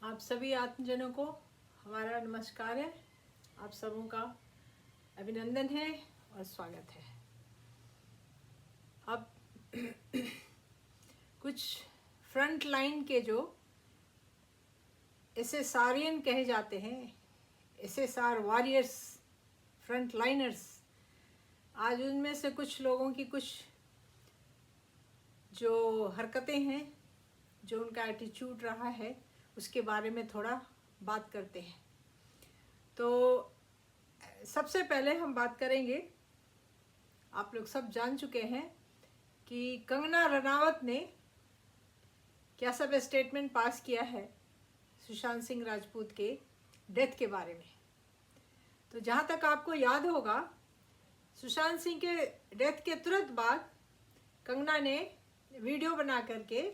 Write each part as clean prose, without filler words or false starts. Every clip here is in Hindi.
आप सभी आत्मजनों को हमारा नमस्कार है। आप सबों का अभिनंदन है और स्वागत है। अब कुछ फ्रंट लाइन के जो एसएसआरियन कहे जाते हैं, एसएसआर वॉरियर्स, फ्रंट लाइनर्स, आज उनमें से कुछ लोगों की कुछ जो हरकतें हैं, जो उनका एटीट्यूड रहा है, उसके बारे में थोड़ा बात करते हैं। तो सबसे पहले हम बात करेंगे, आप लोग सब जान चुके हैं कि कंगना रनावत ने क्या सब स्टेटमेंट पास किया है सुशांत सिंह राजपूत के डेथ के बारे में। तो जहाँ तक आपको याद होगा, सुशांत सिंह के डेथ के तुरंत बाद कंगना ने वीडियो बना करके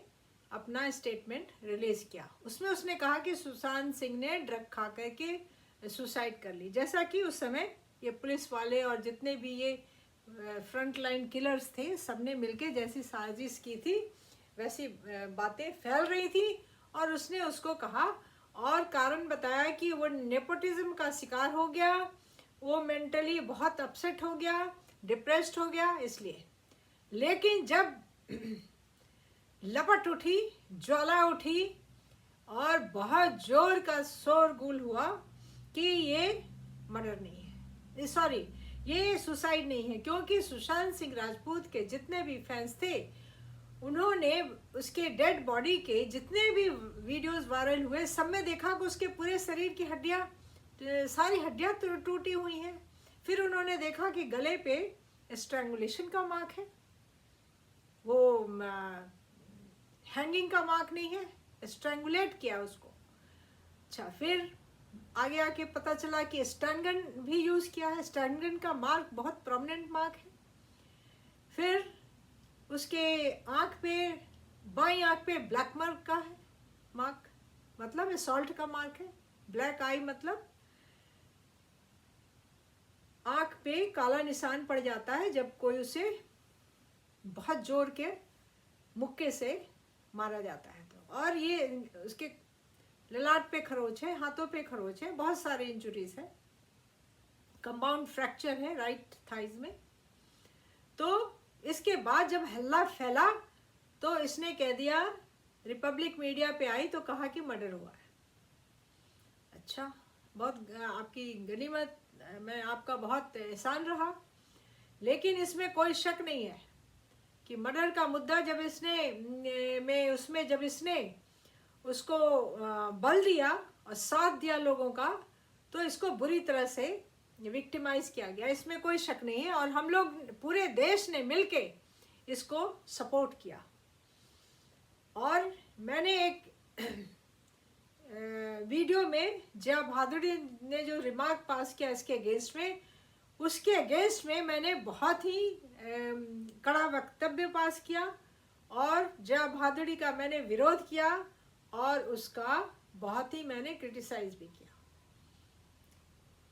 अपना स्टेटमेंट रिलीज किया। उसमें उसने कहा कि सुशांत सिंह ने ड्रग खा करके सुसाइड कर ली। जैसा कि उस समय ये पुलिस वाले और जितने भी ये फ्रंट लाइन किलर्स थे, सबने मिलके जैसी साजिश की थी वैसी बातें फैल रही थी। और उसने उसको कहा और कारण बताया कि वो नेपोटिज्म का शिकार हो गया, वो मेंटली बहुत अपसेट हो गया, डिप्रेस्ड हो गया इसलिए। लेकिन जब लपट उठी, ज्वाला उठी और बहुत जोर का शोरगुल हुआ कि ये मर्डर नहीं है, सॉरी ये सुसाइड नहीं है, क्योंकि सुशांत सिंह राजपूत के जितने भी फैंस थे उन्होंने उसके डेड बॉडी के जितने भी वीडियोस वायरल हुए, सब में देखा कि उसके पूरे शरीर की हड्डियां, सारी हड्डियां टूटी हुई हैं। फिर उन्होंने देखा कि गले पे स्ट्रैंगुलेशन का मार्क है, वो हैंगिंग का मार्क नहीं है, स्ट्रैंगुलेट किया उसको। अच्छा, फिर आगे आके पता चला कि स्टैंगन भी यूज किया है। स्टैंगन का मार्क बहुत प्रोमिनेंट मार्क है। फिर उसके आंख पे, बाई आंख पे ब्लैक मार्क का है मार्क, मतलब असॉल्ट का मार्क है। ब्लैक आई मतलब आंख पे काला निशान पड़ जाता है जब कोई उसे बहुत जोर के मुक्के से मारा जाता है। तो और ये उसके ललाट पे खरोच है, हाथों पे खरोच है, बहुत सारे इंजुरीज है, कंपाउंड फ्रैक्चर है राइट थाइज में। तो इसके बाद जब हल्ला फैला तो इसने कह दिया, रिपब्लिक मीडिया पे आई तो कहा कि मर्डर हुआ है। अच्छा, बहुत आपकी गनीमत, मैं आपका बहुत एहसान रहा। लेकिन इसमें कोई शक नहीं है कि मर्डर का मुद्दा जब इसने उसको बल दिया और साथ दिया लोगों का, तो इसको बुरी तरह से विक्टिमाइज किया गया, इसमें कोई शक नहीं है। और हम लोग पूरे देश ने मिलके इसको सपोर्ट किया। और मैंने एक वीडियो में जया भादुड़ी ने जो रिमार्क पास किया इसके अगेंस्ट में, उसके अगेंस्ट में मैंने बहुत ही कड़ा वक्तव्य पास किया और जया भादुड़ी का मैंने विरोध किया और उसका बहुत ही मैंने क्रिटिसाइज भी किया।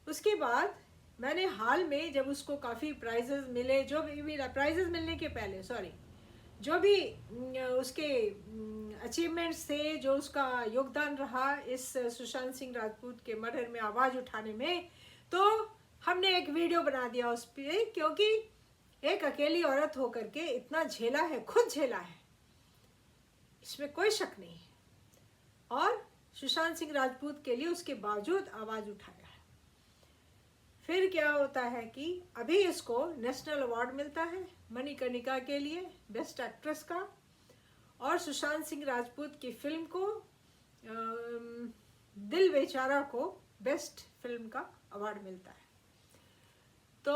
उसके बाद मैंने हाल में जब उसको काफ़ी प्राइजेस मिले, जो भी प्राइजेस मिलने के पहले जो भी उसके अचीवमेंट्स थे, जो उसका योगदान रहा इस सुशांत सिंह राजपूत के मर्डर में आवाज़ उठाने में, तो हमने एक वीडियो बना दिया उस पर, क्योंकि एक अकेली औरत होकर के इतना झेला है, खुद झेला है, इसमें कोई शक नहीं है। और सुशांत सिंह राजपूत के लिए उसके बावजूद आवाज़ उठाया है। फिर क्या होता है कि अभी इसको नेशनल अवार्ड मिलता है मणिकर्णिका के लिए बेस्ट एक्ट्रेस का, और सुशांत सिंह राजपूत की फिल्म को दिल बेचारा को बेस्ट फिल्म का अवार्ड मिलता है। तो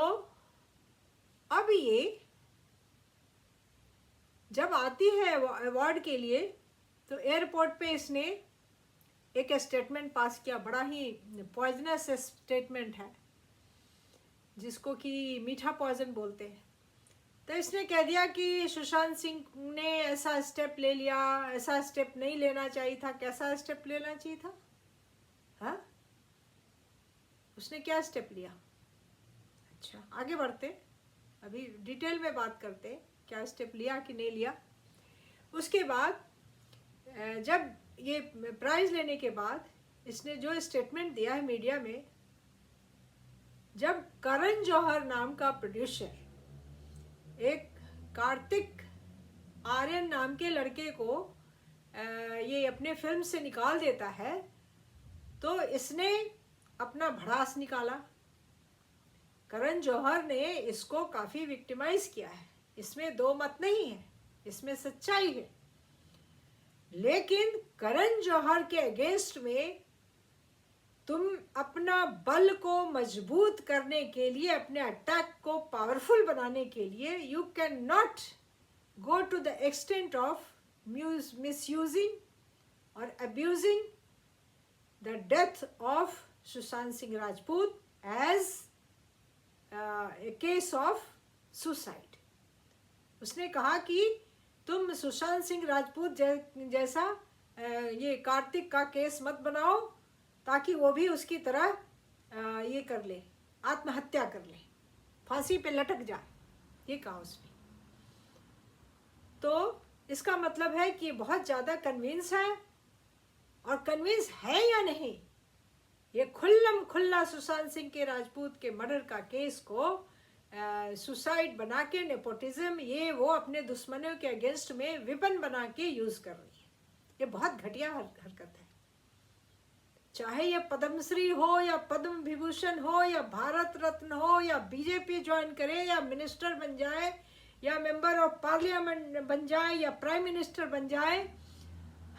अब ये जब आती है अवार्ड के लिए, तो एयरपोर्ट पे इसने एक स्टेटमेंट पास किया, बड़ा ही पॉइजनस स्टेटमेंट है जिसको कि मीठा पॉइजन बोलते हैं। तो इसने कह दिया कि सुशांत सिंह ने ऐसा स्टेप ले लिया, ऐसा स्टेप नहीं लेना चाहिए था। कैसा स्टेप लेना चाहिए था? हाँ, उसने क्या स्टेप लिया? अच्छा, आगे बढ़ते, अभी डिटेल में बात करते क्या स्टेप लिया कि नहीं लिया। उसके बाद जब ये प्राइज लेने के बाद इसने जो स्टेटमेंट दिया है मीडिया में, जब करण जौहर नाम का प्रोड्यूसर एक कार्तिक आर्यन नाम के लड़के को ये अपने फिल्म से निकाल देता है, तो इसने अपना भड़ास निकाला। करण जौहर ने इसको काफ़ी विक्टिमाइज किया है, इसमें दो मत नहीं है, इसमें सच्चाई है। लेकिन करण जौहर के अगेंस्ट में तुम अपना बल को मजबूत करने के लिए, अपने अटैक को पावरफुल बनाने के लिए, you can not go to the extent of misusing और abusing the death of Sushant Singh Rajput as a case of suicide. उसने कहा कि तुम सुशांत सिंह राजपूत जैसा ये कार्तिक का केस मत बनाओ, ताकि वो भी उसकी तरह ये कर ले, आत्महत्या कर ले, फांसी पे लटक जाए, ये कहा उसने। तो इसका मतलब है कि बहुत ज़्यादा कन्विंस है, और कन्विंस है या नहीं, ये खुल्लम खुल्ला सुशांत सिंह के राजपूत के मर्डर का केस को सुसाइड बना के, नेपोटिज्म ये वो अपने दुश्मनों के अगेंस्ट में विपन बना के यूज़ कर रही है। ये बहुत घटिया हरकत है। चाहे ये पद्मश्री हो या पद्म विभूषण हो या भारत रत्न हो या बीजेपी ज्वाइन करे या मिनिस्टर बन जाए या मेंबर ऑफ पार्लियामेंट बन जाए या प्राइम मिनिस्टर बन जाए,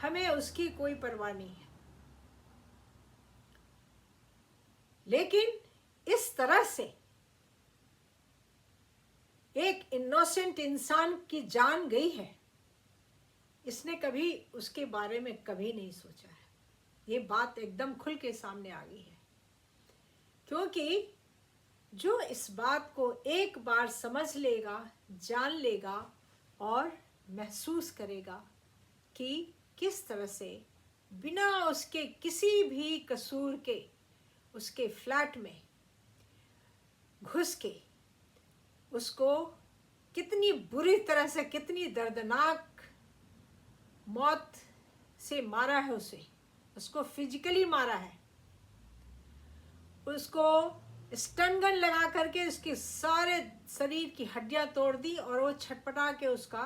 हमें उसकी कोई परवाह नहीं है। लेकिन इस तरह से एक इनोसेंट इंसान की जान गई है, इसने कभी उसके बारे में कभी नहीं सोचा है। ये बात एकदम खुल के सामने आ गई है, क्योंकि जो इस बात को एक बार समझ लेगा, जान लेगा और महसूस करेगा कि किस तरह से बिना उसके किसी भी कसूर के उसके फ्लैट में घुस के उसको कितनी बुरी तरह से, कितनी दर्दनाक मौत से मारा है, उसको फिजिकली मारा है, उसको स्टन गन लगा करके उसके सारे शरीर की हड्डियां तोड़ दी और वो छटपटा के उसका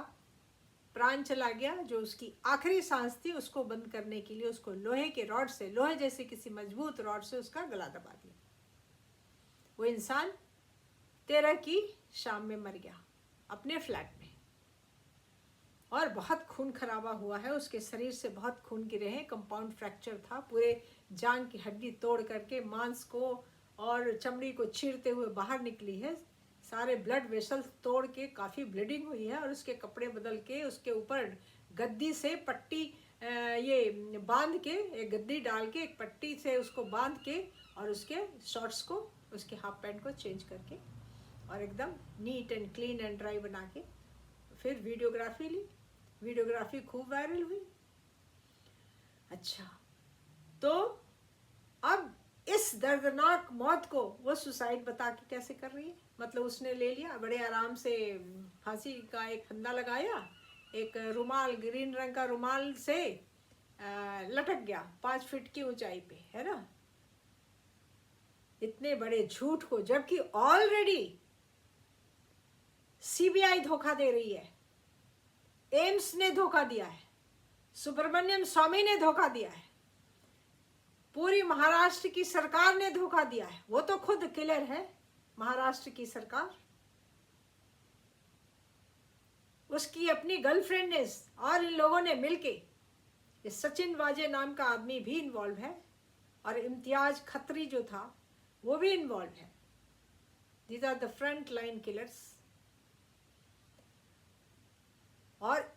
प्राण चला गया। जो उसकी आखिरी सांस थी उसको बंद करने के लिए उसको लोहे के रॉड से, लोहे जैसे किसी मजबूत रॉड से उसका गला दबा दिया। वो इंसान 13 की शाम में मर गया अपने फ्लैट में, और बहुत खून खराबा हुआ है, उसके शरीर से बहुत खून गिरे हैं, कंपाउंड फ्रैक्चर था, पूरे जांग की हड्डी तोड़ करके मांस को और चमड़ी को चीरते हुए बाहर निकली है, सारे ब्लड वेसल्स तोड़ के काफ़ी ब्लीडिंग हुई है, और उसके कपड़े बदल के उसके ऊपर गद्दी से पट्टी ये बांध के, एक गद्दी डाल के एक पट्टी से उसको बांध के और उसके शॉर्ट्स को, उसके हाफ पैंट को चेंज करके और एकदम neat and clean and dry बना के फिर वीडियोग्राफी ली। वीडियोग्राफी खूब वायरल हुई। अच्छा, तो अब इस दर्दनाक मौत को वो सुसाइड बता के कैसे कर रही है? मतलब उसने ले लिया, बड़े आराम से फांसी का एक फंदा लगाया, एक रुमाल, ग्रीन रंग का रुमाल से लटक गया 5 फीट की ऊंचाई पे, है ना। इतने बड़े झूठ को, जबकि ऑलरेडी सीबीआई धोखा दे रही है, एम्स ने धोखा दिया है, सुब्रमण्यम स्वामी ने धोखा दिया है, पूरी महाराष्ट्र की सरकार ने धोखा दिया है। वो तो खुद किलर है, महाराष्ट्र की सरकार। उसकी अपनी गर्लफ्रेंड ने और इन लोगों ने मिलके, ये सचिन वाजे नाम का आदमी भी इन्वॉल्व है, और इम्तियाज खत्री जो था वो भी इन्वॉल्व है। These are the front line killers. और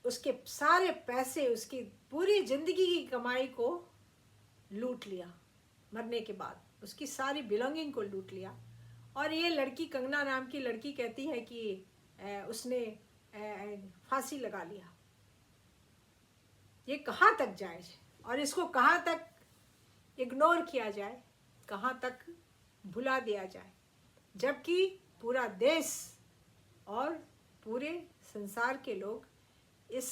उसके सारे पैसे, उसकी पूरी जिंदगी की कमाई को लूट लिया, मरने के बाद उसकी सारी बिलोंगिंग को लूट लिया। और ये लड़की, कंगना नाम की लड़की, कहती है कि उसने फांसी लगा लिया। ये कहाँ तक जायज है, और इसको कहाँ तक इग्नोर किया जाए, कहाँ तक भुला दिया जाए, जबकि पूरा देश और पूरे संसार के लोग इस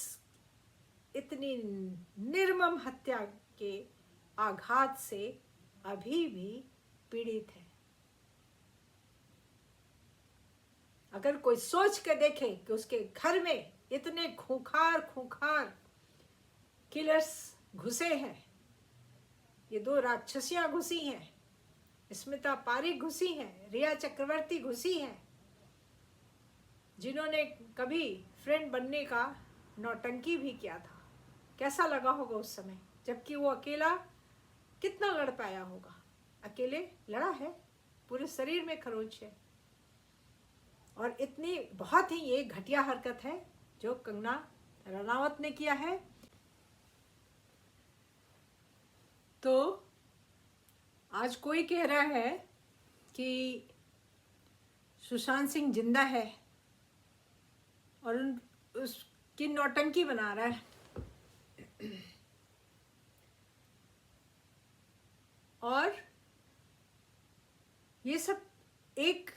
इतनी निर्मम हत्या के आघात से अभी भी पीड़ित है। अगर कोई सोच के देखे कि उसके घर में इतने खूंखार किलर्स घुसे हैं, ये 2 राक्षसियां घुसी हैं, स्मिता पारिक घुसी हैं, रिया चक्रवर्ती घुसी हैं, जिन्होंने कभी फ्रेंड बनने का नौटंकी भी किया था। कैसा लगा होगा उस समय, जबकि वो अकेला कितना लड़ पाया होगा। अकेले लड़ा है, पूरे शरीर में खरोच है। और इतनी बहुत ही ये घटिया हरकत है जो कंगना रनावत ने किया है। तो आज कोई कह रहा है कि सुशांत सिंह जिंदा है और उसकी नौटंकी बना रहा है। और ये सब एक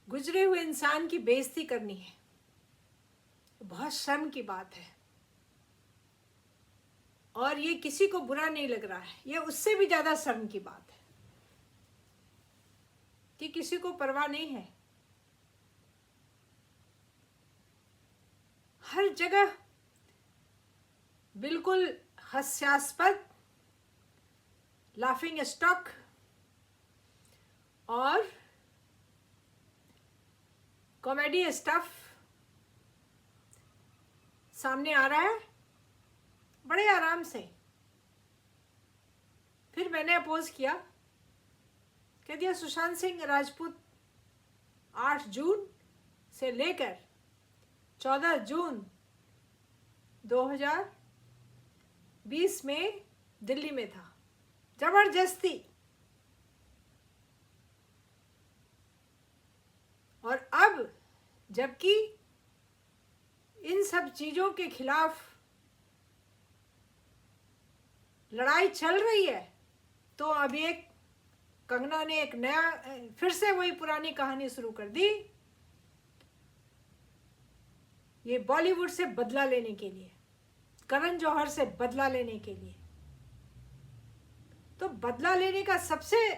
गुजरे हुए इंसान की बेइज्जती करनी है, बहुत शर्म की बात है। और ये किसी को बुरा नहीं लग रहा है, ये उससे भी ज्यादा शर्म की बात है कि किसी को परवाह नहीं है। हर जगह बिल्कुल हास्यास्पद, लाफिंग स्टॉक और कॉमेडी स्टफ सामने आ रहा है बड़े आराम से। फिर मैंने अपोज किया, कह दिया सुशांत सिंह राजपूत 8 जून से लेकर 14 जून 2020 में दिल्ली में था, जबरदस्ती। और अब जबकि इन सब चीजों के खिलाफ लड़ाई चल रही है, तो अभी एक कंगना ने एक नया, फिर से वही पुरानी कहानी शुरू कर दी, ये बॉलीवुड से बदला लेने के लिए, करण जौहर से बदला लेने के लिए। तो बदला लेने का सबसे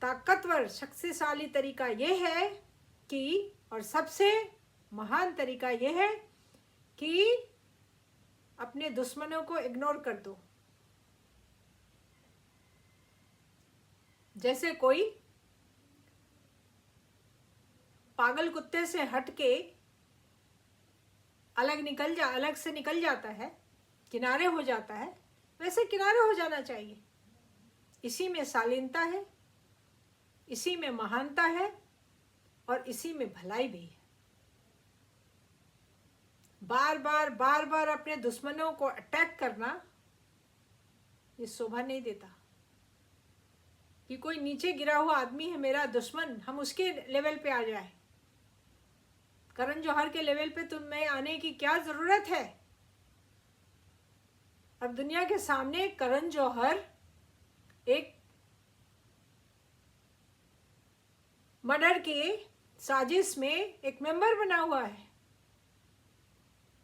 ताकतवर, शक्तिशाली तरीका यह है कि, और सबसे महान तरीका यह है कि अपने दुश्मनों को इग्नोर कर दो। जैसे कोई पागल कुत्ते से हटके अलग से निकल जाता है, किनारे हो जाता है, वैसे किनारे हो जाना चाहिए। इसी में शालीनता है, इसी में महानता है और इसी में भलाई भी है। बार बार अपने दुश्मनों को अटैक करना ये शोभा नहीं देता। कि कोई नीचे गिरा हुआ आदमी है मेरा दुश्मन, हम उसके लेवल पे आ जाए। करण जौहर के लेवल पे तुम्हें आने की क्या जरूरत है? अब दुनिया के सामने करण जौहर एक मर्डर के साजिश में एक मेंबर बना हुआ है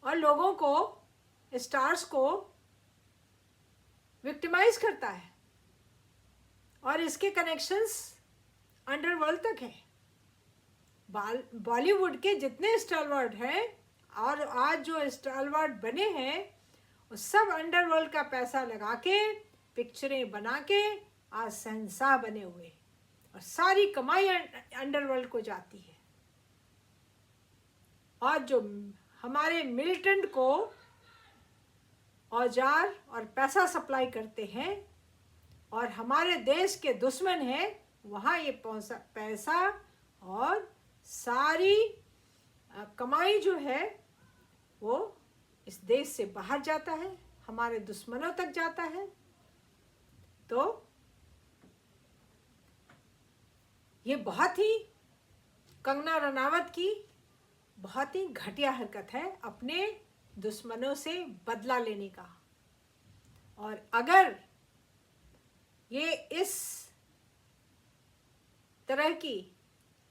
और लोगों को, स्टार्स को विक्टिमाइज करता है और इसके कनेक्शंस अंडरवर्ल्ड तक है। बॉलीवुड के जितने स्टारवर्ड हैं और आज जो स्टारवर्ड बने हैं, वो सब अंडरवर्ल्ड का पैसा लगा के पिक्चरें बना के आज शहंशाह बने हुए, और सारी कमाई अंडरवर्ल्ड को जाती है। और जो हमारे मिलिटेंट को औजार और पैसा सप्लाई करते हैं और हमारे देश के दुश्मन हैं, वहाँ ये पैसा और सारी कमाई जो है वो इस देश से बाहर जाता है, हमारे दुश्मनों तक जाता है। तो ये बहुत ही कंगना रनावत की बहुत ही घटिया हरकत है अपने दुश्मनों से बदला लेने का। और अगर ये इस तरह की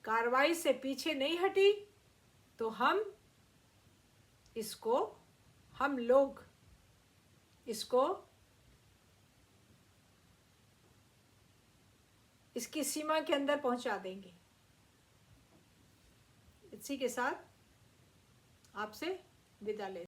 कार्रवाई से पीछे नहीं हटी तो हम लोग इसको इसकी सीमा के अंदर पहुंचा देंगे। इसी के साथ आपसे विदा लेते हैं।